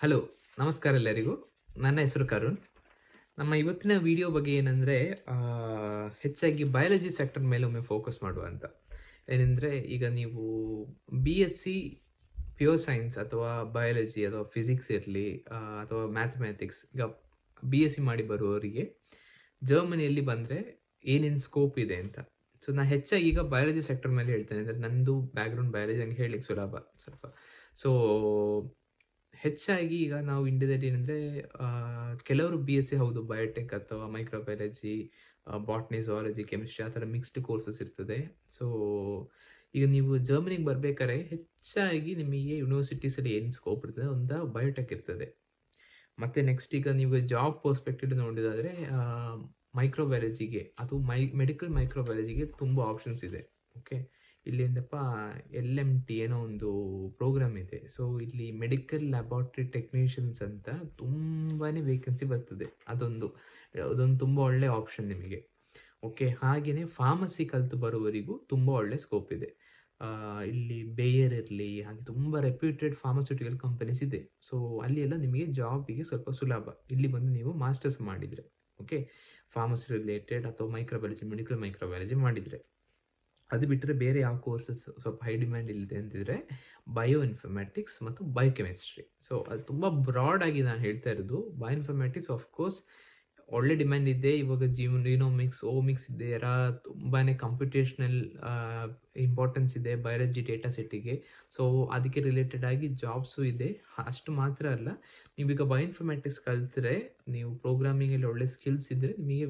Hello, ನಮಸ್ಕಾರ ಎಲ್ಲರಿಗೂ. ನನ್ನ ಹೆಸರು ಕರುಣ್. ನಮ್ಮ ಇವತ್ತಿನ ವಿಡಿಯೋ ಬಗ್ಗೆ ಏನಂದರೆ, ಹೆಚ್ಚಾಗಿ ಬಯಾಲಜಿ ಸೆಕ್ಟರ್ ಮೇಲೆ ಒಮ್ಮೆ ಫೋಕಸ್ ಮಾಡುವ ಅಂತ. ಏನೆಂದರೆ, ಈಗ ನೀವು BSc ಪ್ಯೂರ್ ಸೈನ್ಸ್ ಅಥವಾ ಬಯಾಲಜಿ ಅಥವಾ ಫಿಸಿಕ್ಸ್ ಇರಲಿ ಅಥವಾ ಮ್ಯಾಥಮೆಟಿಕ್ಸ್, ಈಗ BSc ಮಾಡಿ ಬರುವವರಿಗೆ ಜರ್ಮನಿಯಲ್ಲಿ ಬಂದರೆ ಏನೇನು ಸ್ಕೋಪ್ ಇದೆ ಅಂತ. ಸೊ ನಾನು ಹೆಚ್ಚಾಗಿ ಈಗ ಬಯಾಲಜಿ ಸೆಕ್ಟರ್ ಮೇಲೆ ಹೇಳ್ತೇನೆ, ಅಂದರೆ ನಂದು ಬ್ಯಾಕ್ಗ್ರೌಂಡ್ ಬಯಾಲಜಿ, ಹಂಗೆ ಹೇಳಲಿಕ್ಕೆ ಸುಲಭ ಸ್ವಲ್ಪ. ಸೊ ಹೆಚ್ಚಾಗಿ ಈಗ ನಾವು ಇಂಡಿಯಾದಲ್ಲಿ ಏನಂದರೆ, ಕೆಲವರು BSc ಹೌದು ಬಯೋಟೆಕ್ ಅಥವಾ ಮೈಕ್ರೋಬಯಾಲಜಿ, ಬಾಟ್ನಿ, ಝುವಾಲಜಿ, ಕೆಮಿಸ್ಟ್ರಿ ಆ ಥರ ಮಿಕ್ಸ್ಡ್ ಕೋರ್ಸಸ್ ಇರ್ತದೆ. ಸೊ ಈಗ ನೀವು ಜರ್ಮನಿಗೆ ಬರಬೇಕಾದ್ರೆ ಹೆಚ್ಚಾಗಿ ನಿಮಗೆ ಯೂನಿವರ್ಸಿಟೀಸಲ್ಲಿ ಏನು ಸ್ಕೋಪ್ ಇರ್ತದೆ, ಒಂದು ಬಯೋಟೆಕ್ ಇರ್ತದೆ. ಮತ್ತು ನೆಕ್ಸ್ಟ್ ಈಗ ನೀವು ಜಾಬ್ ಪರ್ಸ್ಪೆಕ್ಟಿವ್ ನೋಡಿದಾದರೆ ಮೈಕ್ರೋಬಯಾಲಜಿಗೆ ಅಥವಾ ಮೆಡಿಕಲ್ ಮೈಕ್ರೋಬಯಾಲಜಿಗೆ ತುಂಬ ಆಪ್ಷನ್ಸ್ ಇದೆ. ಓಕೆ, ಇಲ್ಲಿ ಏನಪ್ಪ LMT ಏನೋ ಒಂದು ಪ್ರೋಗ್ರಾಮ್ ಇದೆ. ಸೊ ಇಲ್ಲಿ ಮೆಡಿಕಲ್ ಲ್ಯಾಬಾರ್ಟ್ರಿ ಟೆಕ್ನಿಷಿಯನ್ಸ್ ಅಂತ ತುಂಬಾ ವೇಕೆನ್ಸಿ ಬರ್ತದೆ. ಅದೊಂದು ತುಂಬ ಒಳ್ಳೆ ಆಪ್ಷನ್ ನಿಮಗೆ. ಓಕೆ, ಹಾಗೆಯೇ ಫಾರ್ಮಸಿ ಕಲಿತು ಬರುವವರಿಗೂ ತುಂಬ ಒಳ್ಳೆ ಸ್ಕೋಪ್ ಇದೆ. ಇಲ್ಲಿ ಬೇಯರ್ ಇರಲಿ, ಹಾಗೆ ತುಂಬ ರೆಪ್ಯೂಟೆಡ್ ಫಾರ್ಮಸ್ಯೂಟಿಕಲ್ ಕಂಪನೀಸ್ ಇದೆ. ಸೊ ಅಲ್ಲಿ ಎಲ್ಲ ನಿಮಗೆ ಜಾಬಿಗೆ ಸ್ವಲ್ಪ ಸುಲಭ, ಇಲ್ಲಿ ಬಂದು ನೀವು ಮಾಸ್ಟರ್ಸ್ ಮಾಡಿದರೆ. ಓಕೆ, ಫಾರ್ಮಸಿ ರಿಲೇಟೆಡ್ ಅಥವಾ ಮೈಕ್ರೋಬಯಾಲಜಿ, ಮೆಡಿಕಲ್ ಮೈಕ್ರೋಬಯಾಲಜಿ ಮಾಡಿದರೆ. ಅದು ಬಿಟ್ಟರೆ ಬೇರೆ ಯಾವ ಕೋರ್ಸಸ್ ಸ್ವಲ್ಪ ಹೈ ಡಿಮ್ಯಾಂಡ್ ಇಲ್ಲಿದೆ ಅಂತಿದ್ರೆ ಬಯೋ ಇನ್ಫರ್ಮ್ಯಾಟಿಕ್ಸ್ ಮತ್ತು ಬಯೋಕೆಮಿಸ್ಟ್ರಿ. ಸೊ ಅದು ತುಂಬ ಬ್ರಾಡ್ ಆಗಿ ನಾನು ಹೇಳ್ತಾ ಇರೋದು. ಬಯೋ ಇನ್ಫರ್ಮ್ಯಾಟಿಕ್ಸ್ ಆಫ್ಕೋರ್ಸ್ ಒಳ್ಳೆ ಡಿಮ್ಯಾಂಡ್ ಇದೆ ಇವಾಗ. ಜೀನೋಮಿಕ್ಸ್, ಓಮಿಕ್ಸ್ ಇದೆ, ತುಂಬಾ ಕಂಪ್ಯೂಟೇಷನಲ್ ಇಂಪಾರ್ಟೆನ್ಸ್ ಇದೆ ಬಯಾಲಜಿ ಡೇಟಾ ಸೆಟ್ಟಿಗೆ. ಸೊ ಅದಕ್ಕೆ ರಿಲೇಟೆಡ್ ಆಗಿ ಜಾಬ್ಸು ಇದೆ. ಅಷ್ಟು ಮಾತ್ರ ಅಲ್ಲ, ನೀವೀಗ ಬಯೋ ಇನ್ಫರ್ಮ್ಯಾಟಿಕ್ಸ್ ಕಲಿತ್ರೆ ನೀವು ಪ್ರೋಗ್ರಾಮಿಂಗಲ್ಲಿ ಒಳ್ಳೆ ಸ್ಕಿಲ್ಸ್ ಇದ್ದರೆ ನಿಮಗೆ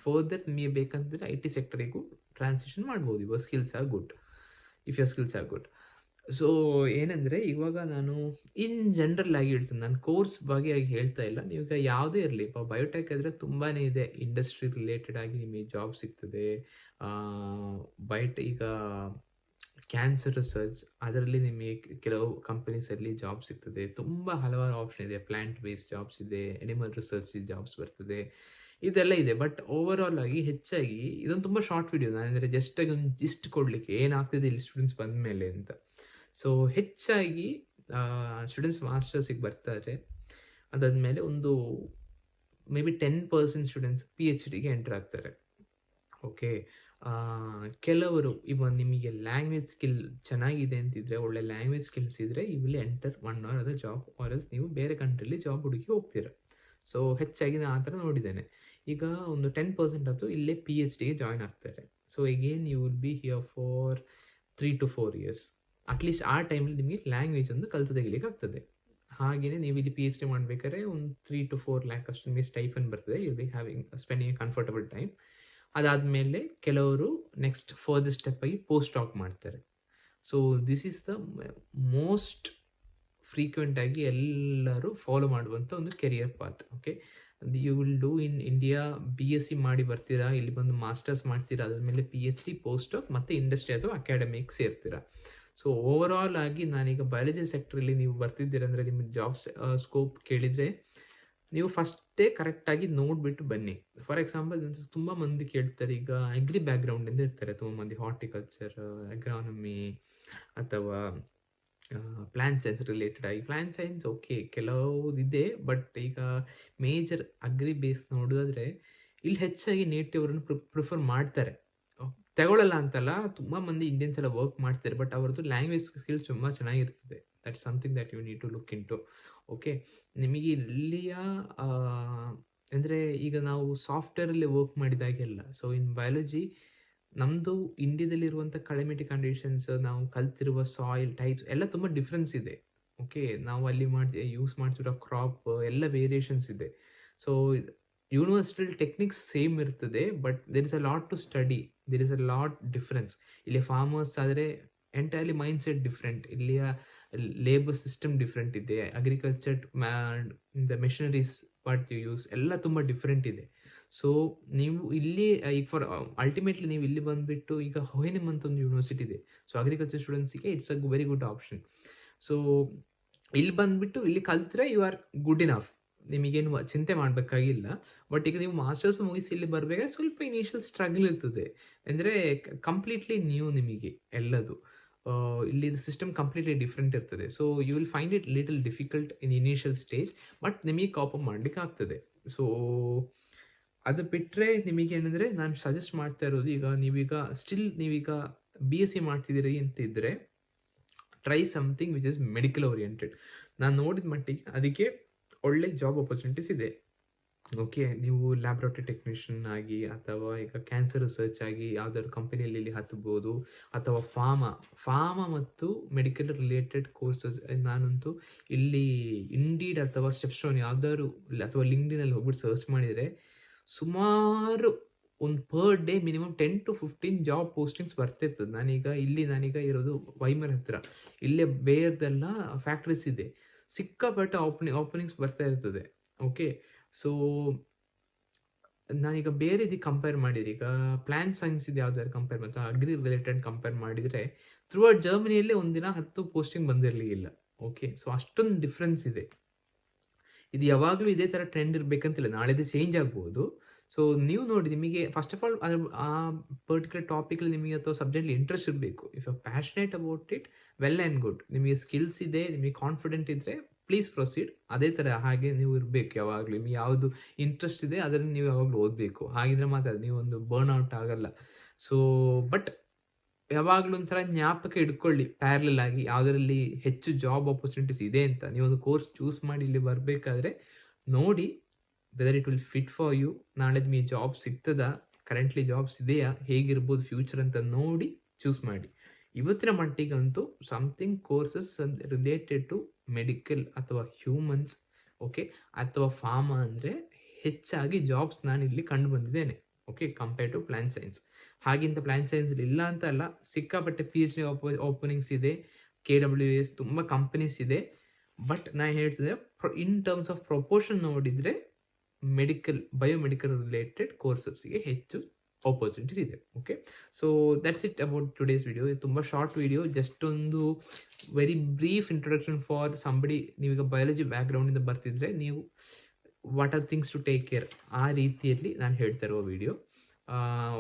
ಫರ್ದರ್ ನಿಮಗೆ ಬೇಕಂತಂದರೆ IT ಸೆಕ್ಟರಿಗೂ ಟ್ರಾನ್ಸಿಷನ್ ಮಾಡ್ಬೋದು. ಇವಾಗ skills are good, if your skills are good. So ಏನಂದರೆ, ಇವಾಗ ನಾನು ಇನ್ ಜನರಲ್ ಆಗಿ ಹೇಳ್ತೀನಿ, ನಾನು ಕೋರ್ಸ್ ಬಗ್ಗೆ ಆಗಿ ಹೇಳ್ತಾ ಇಲ್ಲ. ನೀವೀಗ ಯಾವುದೇ ಇರಲಿ, ಬಯೋಟೆಕ್ ಆದರೆ ತುಂಬಾ ಇದೆ, ಇಂಡಸ್ಟ್ರಿ ರಿಲೇಟೆಡ್ ಆಗಿ ನಿಮಗೆ ಜಾಬ್ ಸಿಗ್ತದೆ. ಈಗ ಕ್ಯಾನ್ಸರ್ ರಿಸರ್ಚ್ ಅದರಲ್ಲಿ ನಿಮಗೆ ಕೆಲವು ಕಂಪನೀಸಲ್ಲಿ ಜಾಬ್ ಸಿಗ್ತದೆ. ತುಂಬ ಹಲವಾರು ಆಪ್ಷನ್ ಇದೆ. ಪ್ಲ್ಯಾಂಟ್ ಬೇಸ್ಡ್ ಜಾಬ್ಸ್ ಇದೆ, ಎನಿಮಲ್ ರಿಸರ್ಚ್ ಜಾಬ್ಸ್ ಬರ್ತದೆ, ಇದೆಲ್ಲ ಇದೆ. ಬಟ್ ಓವರ್ ಆಲ್ ಆಗಿ ಹೆಚ್ಚಾಗಿ ಇದೊಂದು ತುಂಬ ಶಾರ್ಟ್ ವಿಡಿಯೋ, ನಾನೆಂದರೆ ಜಸ್ಟಾಗಿ ಒಂದು ಜಿಸ್ಟ್ ಕೊಡಲಿಕ್ಕೆ ಏನಾಗ್ತಿದೆ ಇಲ್ಲಿ ಸ್ಟೂಡೆಂಟ್ಸ್ ಬಂದ ಮೇಲೆ ಅಂತ. ಸೊ ಹೆಚ್ಚಾಗಿ ಸ್ಟೂಡೆಂಟ್ಸ್ ಮಾಸ್ಟರ್ಸಿಗೆ ಬರ್ತಾರೆ. ಅದಾದಮೇಲೆ ಒಂದು ಮೇ ಬಿ 10% ಸ್ಟೂಡೆಂಟ್ಸ್ PhDಗೆ ಎಂಟರ್ ಆಗ್ತಾರೆ. ಓಕೆ, ಕೆಲವರು ಇವಾಗ ನಿಮಗೆ ಲ್ಯಾಂಗ್ವೇಜ್ ಸ್ಕಿಲ್ ಚೆನ್ನಾಗಿದೆ ಅಂತಿದ್ರೆ, ಒಳ್ಳೆ ಲ್ಯಾಂಗ್ವೇಜ್ ಸ್ಕಿಲ್ಸ್ ಇದ್ದರೆ you will enter 1 or other job, or else ನೀವು ಬೇರೆ ಕಂಟ್ರಿಲಿ ಜಾಬ್ ಹುಡುಕಿ ಹೋಗ್ತೀರ. ಸೊ ಹೆಚ್ಚಾಗಿ ನಾನು ಆ ಥರ ನೋಡಿದ್ದೇನೆ. ಈಗ ಒಂದು 10% ಅಂತೂ ಇಲ್ಲೇ PhDಗೆ ಜಾಯ್ನ್ ಆಗ್ತಾರೆ. So again you will be here for 3 to 4 years. At least ಆ ಟೈಮಲ್ಲಿ ನಿಮಗೆ ಲ್ಯಾಂಗ್ವೇಜ್ ಒಂದು ಕಲಿತು ತೆಗಿಲಿಕ್ಕೆ ಆಗ್ತದೆ. ಹಾಗೆಯೇ ನೀವು ಇಲ್ಲಿ PhD ಮಾಡಬೇಕಾದ್ರೆ ಒಂದು 3 to 4 lakh ಅಷ್ಟು ನಿಮಗೆ ಸ್ಟೈಫನ್ ಬರ್ತದೆ. You be spending a comfortable time. ಅದಾದಮೇಲೆ ಕೆಲವರು ನೆಕ್ಸ್ಟ್ ಫರ್ದರ್ ಸ್ಟೆಪ್ ಆಗಿ ಪೋಸ್ಟ್ ಡಾಕ್ ಮಾಡ್ತಾರೆ. So this is the most frequent ಆಗಿ ಎಲ್ಲರೂ ಫಾಲೋ ಮಾಡುವಂಥ ಒಂದು career path. Okay, you will do in India BSc ಮಾಡಿ ಬರ್ತೀರಾ, ಇಲ್ಲಿ ಬಂದು ಮಾಸ್ಟರ್ಸ್ ಮಾಡ್ತೀರಾ, ಅದಾದಮೇಲೆ PhD, ಪೋಸ್ಟ್ ಡಾಕ್ ಮತ್ತು ಇಂಡಸ್ಟ್ರಿ ಅಥವಾ ಅಕಾಡೆಮಿಕ್ ಸೇರ್ತೀರಾ. ಸೊ ಓವರ್ ಆಲ್ ಆಗಿ ನಾನೀಗ ಬಯಾಲಜಿ ಸೆಕ್ಟ್ರಲ್ಲಿ ನೀವು ಬರ್ತಿದ್ದೀರಂದರೆ ನಿಮ್ಮ ಜಾಬ್ ಸ್ಕೋಪ್ ಕೇಳಿದರೆ ನೀವು ಫಸ್ಟೇ ಕರೆಕ್ಟಾಗಿ ನೋಡಿಬಿಟ್ಟು ಬನ್ನಿ. ಫಾರ್ ಎಕ್ಸಾಂಪಲ್, ತುಂಬ ಮಂದಿ ಕೇಳ್ತಾರೆ, ಈಗ ಅಗ್ರಿ ಬ್ಯಾಕ್ಗ್ರೌಂಡಿಂದ ಇರ್ತಾರೆ ತುಂಬ ಮಂದಿ, ಹಾರ್ಟಿಕಲ್ಚರ್, ಅಗ್ರಾನಮಿ ಅಥವಾ ಪ್ಲಾಂಟ್ ಸೈನ್ಸ್ ರಿಲೇಟೆಡ್ ಆಗಿ. ಪ್ಲಾಂಟ್ ಸೈನ್ಸ್ ಓಕೆ ಕೆಲವುದಿದೆ, ಬಟ್ ಈಗ ಮೇಜರ್ ಅಗ್ರಿ ಬೇಸ್ ನೋಡಿದ್ರೆ ಇಲ್ಲಿ ಹೆಚ್ಚಾಗಿ ನೇಟಿವ್ ಅವರನ್ನು ಪ್ರಿಫರ್ ಮಾಡ್ತಾರೆ. ತಗೊಳ್ಳಲ್ಲ ಅಂತಲ್ಲ, ತುಂಬ ಮಂದಿ ಇಂಡಿಯನ್ಸ್ ಎಲ್ಲ ವರ್ಕ್ ಮಾಡ್ತಾರೆ, ಬಟ್ ಅವ್ರದ್ದು ಲ್ಯಾಂಗ್ವೇಜ್ ಸ್ಕಿಲ್ ತುಂಬ ಚೆನ್ನಾಗಿರ್ತದೆ. That something that you need to look into. Okay, ನಿಮಗೆ ಇಲ್ಲಿಯ ಅಂದರೆ ಈಗ ನಾವು ಸಾಫ್ಟ್ವೇರಲ್ಲಿ ವರ್ಕ್ ಮಾಡಿದಾಗೆಲ್ಲ, ಸೊ ಇನ್ ಬಯಾಲಜಿ ನಮ್ಮದು ಇಂಡಿಯಾದಲ್ಲಿರುವಂಥ ಕ್ಲೈಮೆಟಿಕ್ ಕಂಡೀಷನ್ಸ್, ನಾವು ಕಲ್ತಿರುವ ಸಾಯಿಲ್ ಟೈಪ್ಸ್ ಎಲ್ಲ ತುಂಬ ಡಿಫ್ರೆನ್ಸ್ ಇದೆ. ಓಕೆ, ನಾವು ಅಲ್ಲಿ ಯೂಸ್ ಮಾಡ್ತಿರೋ ಕ್ರಾಪ್ ಎಲ್ಲ ವೇರಿಯೇಷನ್ಸ್ ಇದೆ. ಸೊ ಯೂನಿವರ್ಸಿಟಲ್ ಟೆಕ್ನಿಕ್ಸ್ ಸೇಮ್ ಇರ್ತದೆ, but there is a lot to study, there is a lot difference. ಇಲ್ಲಿ ಫಾರ್ಮರ್ಸ್ ಆದರೆ ಎಂಟೈರ್ಲಿ ಮೈಂಡ್ ಸೆಟ್ ಡಿಫ್ರೆಂಟ್, ಇಲ್ಲಿಯ ಲೇಬರ್ ಸಿಸ್ಟಮ್ ಡಿಫ್ರೆಂಟ್ ಇದೆ, agriculture the machineries what you use ಎಲ್ಲ ತುಂಬ different ಇದೆ. So ನೀವು ಇಲ್ಲಿ ಈಗ ಫಾರ್ ಅಲ್ಟಿಮೇಟ್ಲಿ ನೀವು ಇಲ್ಲಿ ಬಂದುಬಿಟ್ಟು, ಈಗ ಹೊಯ್ನಿಮ್ ಅಂತ ಒಂದು ಯೂನಿವರ್ಸಿಟಿ ಇದೆ, ಸೊ ಅಗ್ರಿಕಲ್ಚರ್ ಸ್ಟೂಡೆಂಟ್ಸಿಗೆ it's a very good option. So ಇಲ್ಲಿ ಬಂದುಬಿಟ್ಟು ಇಲ್ಲಿ ಕಲ್ತ್ರೆ ಯು ಆರ್ ಗುಡ್ ಇನಫ್, ನಿಮಗೇನು ಚಿಂತೆ ಮಾಡಬೇಕಾಗಿಲ್ಲ. ಬಟ್ ಈಗ ನೀವು ಮಾಸ್ಟರ್ಸ್ ಮುಗಿಸಿ ಇಲ್ಲಿ ಬರಬೇಕಾದ್ರೆ ಸ್ವಲ್ಪ ಇನಿಷಿಯಲ್ ಸ್ಟ್ರಗಲ್ ಇರ್ತದೆ, ಅಂದರೆ ಕಂಪ್ಲೀಟ್ಲಿ ನ್ಯೂ ನಿಮಗೆ ಎಲ್ಲದು. ಇಲ್ಲಿ ಸಿಸ್ಟಮ್ ಕಂಪ್ಲೀಟ್ಲಿ ಡಿಫ್ರೆಂಟ್ ಇರ್ತದೆ. So you will find it little difficult in initial stage, but ನಿಮಗೆ ಕಾಪ್ ಅಪ್ ಮಾಡ್ಲಿಕ್ಕೆ ಆಗ್ತದೆ. ಸೊ ಅದು ಬಿಟ್ಟರೆ ನಿಮಗೇನೆಂದರೆ ನಾನು ಸಜೆಸ್ಟ್ ಮಾಡ್ತಾ ಇರೋದು, ಈಗ ನೀವೀಗ BSc ಮಾಡ್ತಿದ್ದೀರಿ ಅಂತಿದ್ದರೆ try something which is medical oriented. ನಾನು ನೋಡಿದ ಮಟ್ಟಿಗೆ ಅದಕ್ಕೆ ಒಳ್ಳೆ ಜಾಬ್ ಆಪರ್ಚುನಿಟೀಸ್ ಇದೆ. ಓಕೆ, ನೀವು ಲ್ಯಾಬ್ರೋಟರಿ ಟೆಕ್ನಿಷಿಯನ್ ಆಗಿ ಅಥವಾ ಈಗ ಕ್ಯಾನ್ಸರ್ ರಿಸರ್ಚ್ ಆಗಿ ಯಾವ್ದಾದ್ರು ಕಂಪನಿಯಲ್ಲಿ ಇಲ್ಲಿ ಹತ್ಬೋದು, ಅಥವಾ ಫಾರ್ಮಾ ಮತ್ತು ಮೆಡಿಕಲ್ ರಿಲೇಟೆಡ್ ಕೋರ್ಸಸ್. ನಾನಂತೂ ಇಲ್ಲಿ ಇಂಡೀಡ್ ಅಥವಾ ಸ್ಟೆಪ್ಸ್ಟೋನ್ ಯಾವ್ದಾದ್ರು ಅಥವಾ ಲಿಂಕ್ಡ್ಇನಲ್ಲಿ ಹೋಗ್ಬಿಟ್ಟು ಸರ್ಚ್ ಮಾಡಿದರೆ ಸುಮಾರು ಒಂದು per day minimum 10 to 15 job postings ಬರ್ತಿರ್ತದೆ. ನಾನೀಗ ಇರೋದು ವೈಮರ್ ಹತ್ರ. ಇಲ್ಲೇ ಬೇರೆದೆಲ್ಲ ಫ್ಯಾಕ್ಟ್ರೀಸ್ ಇದೆ, ಸಿಕ್ಕಾಪಟ್ಟೆ ಓಪನಿಂಗ್ಸ್ ಬರ್ತಾ ಇರ್ತದೆ. ಓಕೆ, ಸೊ ನಾನೀಗ ಬೇರೆ ಇದಕ್ಕೆ ಕಂಪೇರ್ ಮಾಡಿದ್ರೆ, ಈಗ ಪ್ಲಾಂಟ್ ಸೈನ್ಸ್ ಇದು ಯಾವ್ದಾದ್ರು ಕಂಪೇರ್ ಮತ್ತು ಅಗ್ರಿ ರಿಲೇಟೆಡ್ ಕಂಪೇರ್ ಮಾಡಿದರೆ ಥ್ರೂಔಟ್ ಜರ್ಮನಿಯಲ್ಲೇ ಒಂದಿನ 10 ಪೋಸ್ಟಿಂಗ್ ಬಂದಿರಲಿಲ್ಲ. ಓಕೆ, ಸೊ ಅಷ್ಟೊಂದು ಡಿಫ್ರೆನ್ಸ್ ಇದೆ. ಇದು ಯಾವಾಗಲೂ ಇದೇ ಥರ ಟ್ರೆಂಡ್ ಇರಬೇಕಂತಿಲ್ಲ, ನಾಳೆದು ಚೇಂಜ್ ಆಗ್ಬೋದು. ಸೊ ನೀವು ನೋಡಿ, ನಿಮಗೆ ಫಸ್ಟ್ ಆಫ್ ಆಲ್ ಆ ಪರ್ಟಿಕ್ಯುಲರ್ ಟಾಪಿಕಲ್ಲಿ ನಿಮಗೆ ಅಥವಾ ಸಬ್ಜೆಕ್ಟ್ಲಿ ಇಂಟ್ರೆಸ್ಟ್ ಇರಬೇಕು. If you passionate about it, well and good. ನಿಮಗೆ ಸ್ಕಿಲ್ಸ್ ಇದೆ, ನಿಮಗೆ ಕಾನ್ಫಿಡೆಂಟ್ ಇದ್ದರೆ ಪ್ಲೀಸ್ ಪ್ರೊಸೀಡ್. ಅದೇ ಥರ ಹಾಗೆ ನೀವು ಇರಬೇಕು ಯಾವಾಗಲೂ. ನಿಮಗೆ ಯಾವುದು ಇಂಟ್ರೆಸ್ಟ್ ಇದೆ ಅದನ್ನು ನೀವು ಯಾವಾಗಲೂ ಓದಬೇಕು. ಹಾಗಿದ್ರೆ ಮಾತ್ರ ನೀವು ಒಂದು ಬರ್ನ್ ಔಟ್ ಆಗಲ್ಲ. ಸೊ ಬಟ್ ಯಾವಾಗಲೂ ಒಂಥರ ಜ್ಞಾಪಕ ಇಟ್ಕೊಳ್ಳಿ, ಪ್ಯಾರಲಲ್ ಆಗಿ ಯಾವುದರಲ್ಲಿ ಹೆಚ್ಚು ಜಾಬ್ ಆಪರ್ಚುನಿಟೀಸ್ ಇದೆ ಅಂತ. ನೀವೊಂದು ಕೋರ್ಸ್ ಚೂಸ್ ಮಾಡಿ ಇಲ್ಲಿ ಬರಬೇಕಾದ್ರೆ ನೋಡಿ whether it will fit for you. ನಾಳೆ ನಿಮಗೆ ಜಾಬ್ ಸಿಗ್ತದಾ, ಕರೆಂಟ್ಲಿ ಜಾಬ್ಸ್ ಇದೆಯಾ, ಹೇಗಿರ್ಬೋದು ಫ್ಯೂಚರ್ ಅಂತ ನೋಡಿ ಚೂಸ್ ಮಾಡಿ. ಇವತ್ತಿನ ಮಟ್ಟಿಗಂತೂ something courses related to medical ಅಥವಾ ಹ್ಯೂಮನ್ಸ್, ಓಕೆ, ಅಥವಾ ಫಾರ್ಮಾ ಅಂದರೆ ಹೆಚ್ಚಾಗಿ ಜಾಬ್ಸ್ ನಾನಿಲ್ಲಿ ಕಂಡು ಬಂದಿದ್ದೇನೆ. Okay, compare to plant science. ಹಾಗಿಂತ ಪ್ಲಾಂಟ್ ಸೈನ್ಸ್ ಇಲ್ಲ ಅಂತ ಅಲ್ಲ, ಸಿಕ್ಕಾಪಟ್ಟೆ PhD ಓಪನಿಂಗ್ಸ್ ಇದೆ, KWS ತುಂಬ ಕಂಪನೀಸ್ ಇದೆ. ಬಟ್ ನಾನು ಹೇಳ್ತಿದ್ದೆ, ಇನ್ ಟರ್ಮ್ಸ್ ಆಫ್ ಪ್ರೊಪೋರ್ಷನ್ ನೋಡಿದರೆ ಬಯೋಮೆಡಿಕಲ್ ರಿಲೇಟೆಡ್ ಕೋರ್ಸಸ್ಗೆ ಹೆಚ್ಚು ಆಪರ್ಚುನಿಟೀಸ್ ಇದೆ. Okay, so that's it about today's video. ಇದು ತುಂಬ ಶಾರ್ಟ್ ವಿಡಿಯೋ, ಜಸ್ಟ್ ಒಂದು very brief introduction for somebody. ನೀವೀಗ ಬಯಾಲಜಿ ಬ್ಯಾಕ್ಗ್ರೌಂಡಿಂದ ಬರ್ತಿದ್ರೆ ನೀವು what are things to take care, ಆ ರೀತಿಯಲ್ಲಿ ನಾನು ಹೇಳ್ತಾ ಇರೋ ವಿಡಿಯೋ.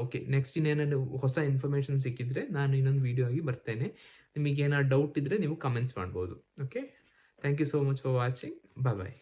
ಓಕೆ, ನೆಕ್ಸ್ಟ್ ಇನ್ನೇನಾದ್ರು ಹೊಸ ಇನ್ಫಾರ್ಮೇಷನ್ ಸಿಕ್ಕಿದ್ರೆ ನಾನು ಇನ್ನೊಂದು ವಿಡಿಯೋ ಆಗಿ ಬರ್ತೇನೆ. ನಿಮಗೆ ಏನಾದ್ರು ಡೌಟ್ ಇದ್ದರೆ ನೀವು ಕಮೆಂಟ್ಸ್ ಮಾಡ್ಬೋದು. Okay, thank you so much for watching. Bye.